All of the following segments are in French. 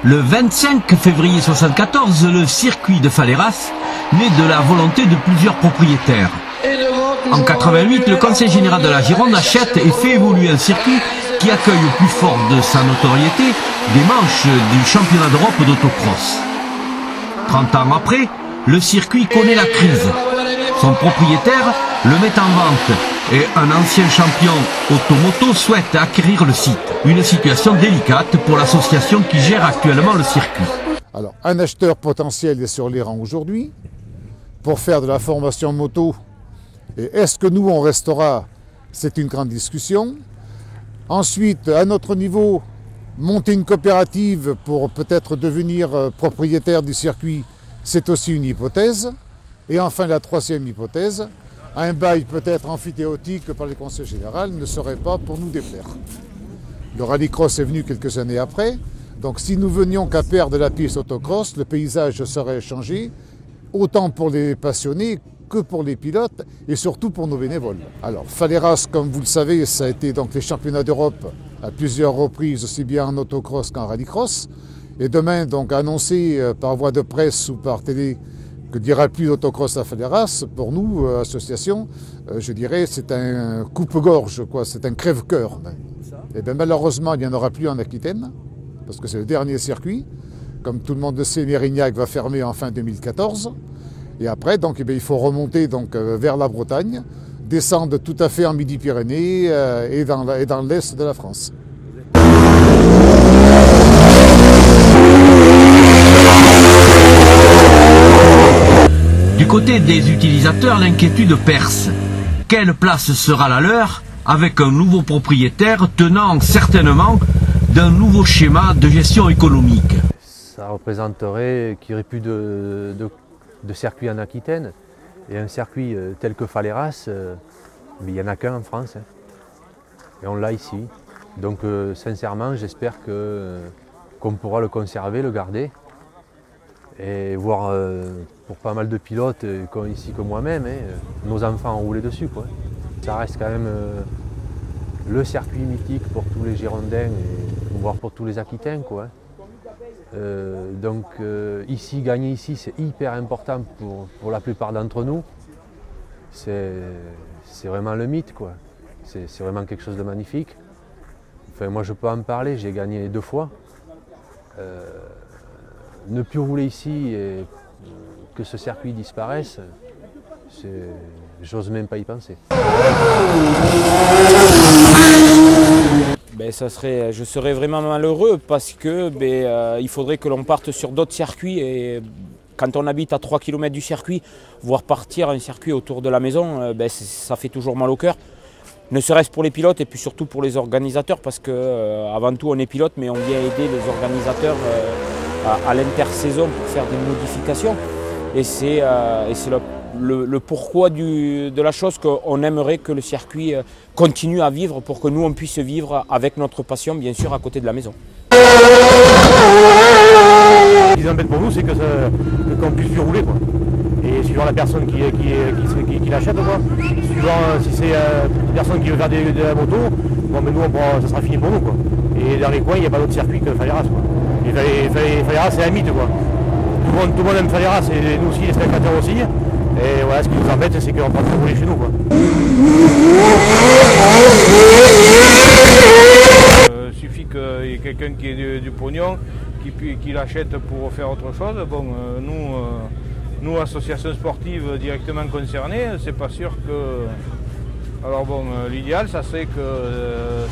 Le 25 février 1974, le circuit de Faleras naît de la volonté de plusieurs propriétaires. En 88, le Conseil général de la Gironde achète et fait évoluer un circuit qui accueille au plus fort de sa notoriété des manches du championnat d'Europe d'autocross. 30 ans après, le circuit connaît la crise. Son propriétaire le met en vente et un ancien champion automoto souhaite acquérir le site. Une situation délicate pour l'association qui gère actuellement le circuit. Alors, un acheteur potentiel est sur les rangs aujourd'hui pour faire de la formation moto. Et est-ce que nous, on restera? C'est une grande discussion. Ensuite, à notre niveau, monter une coopérative pour peut-être devenir propriétaire du circuit, c'est aussi une hypothèse. Et enfin, la troisième hypothèse, un bail peut-être amphithéotique par les conseils généraux ne serait pas pour nous déplaire. Le rallycross est venu quelques années après, donc si nous venions qu'à perdre la piste autocross, le paysage serait changé, autant pour les passionnés que pour les pilotes et surtout pour nos bénévoles. Alors, Faleras, comme vous le savez, ça a été donc les championnats d'Europe à plusieurs reprises, aussi bien en autocross qu'en rallycross. Et demain, donc, annoncé par voie de presse ou par télé que dira plus d'autocross à Faleras, pour nous, association, je dirais, c'est un coupe-gorge, quoi, c'est un crève-cœur. Et bien malheureusement, il n'y en aura plus en Aquitaine, parce que c'est le dernier circuit. Comme tout le monde le sait, Mérignac va fermer en fin 2014. Et après, donc, eh bien, il faut remonter donc, vers la Bretagne, descendre tout à fait en Midi-Pyrénées et dans l'est de la France. Du côté des utilisateurs, l'inquiétude perce. Quelle place sera la leur avec un nouveau propriétaire tenant certainement d'un nouveau schéma de gestion économique? Ça représenterait qu'il n'y aurait plus de circuit en Aquitaine. Et un circuit tel que Faleras, mais il n'y en a qu'un en France. Hein. Et on l'a ici. Donc sincèrement, j'espère qu'on pourra le conserver, le garder. Et voir pour pas mal de pilotes ici que moi-même, nos enfants ont roulé dessus. Quoi. Ça reste quand même le circuit mythique pour tous les Girondins, et voire pour tous les Aquitains. Quoi. Donc ici, gagner ici, c'est hyper important pour la plupart d'entre nous. C'est vraiment le mythe, quoi. C'est vraiment quelque chose de magnifique. Enfin, moi je peux en parler, j'ai gagné 2 fois. Ne plus rouler ici et que ce circuit disparaisse, j'ose même pas y penser. Je serais vraiment malheureux parce que il faudrait que l'on parte sur d'autres circuits et quand on habite à 3 km du circuit, voir partir un circuit autour de la maison, ça fait toujours mal au cœur. Ne serait-ce pour les pilotes et puis surtout pour les organisateurs parce qu'avant tout on est pilote mais on vient aider les organisateurs à l'intersaison pour faire des modifications. Et c'est le pourquoi de la chose qu'on aimerait que le circuit continue à vivre pour que nous on puisse vivre avec notre passion bien sûr à côté de la maison. Ce qui embête pour nous c'est qu'on puisse y rouler quoi. Et suivant la personne qui l'achète quoi. Suivant si c'est une personne qui veut faire de la moto, bon, mais nous ça sera fini pour nous quoi. Et dans les coins il n'y a pas d'autre circuit que Faleras quoi. Et Faleras c'est un mythe quoi. Tout le monde aime Faleras et nous aussi les spectateurs aussi. Et voilà, ce qui nous embête, c'est qu'on ne peut pas rouler chez nous. Il suffit qu'il y ait quelqu'un qui ait du pognon, qui l'achète pour faire autre chose. Bon, nous, associations sportives directement concernées, c'est pas sûr que... Alors bon, l'idéal, ça serait que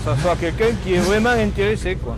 ça soit quelqu'un qui est vraiment intéressé, quoi.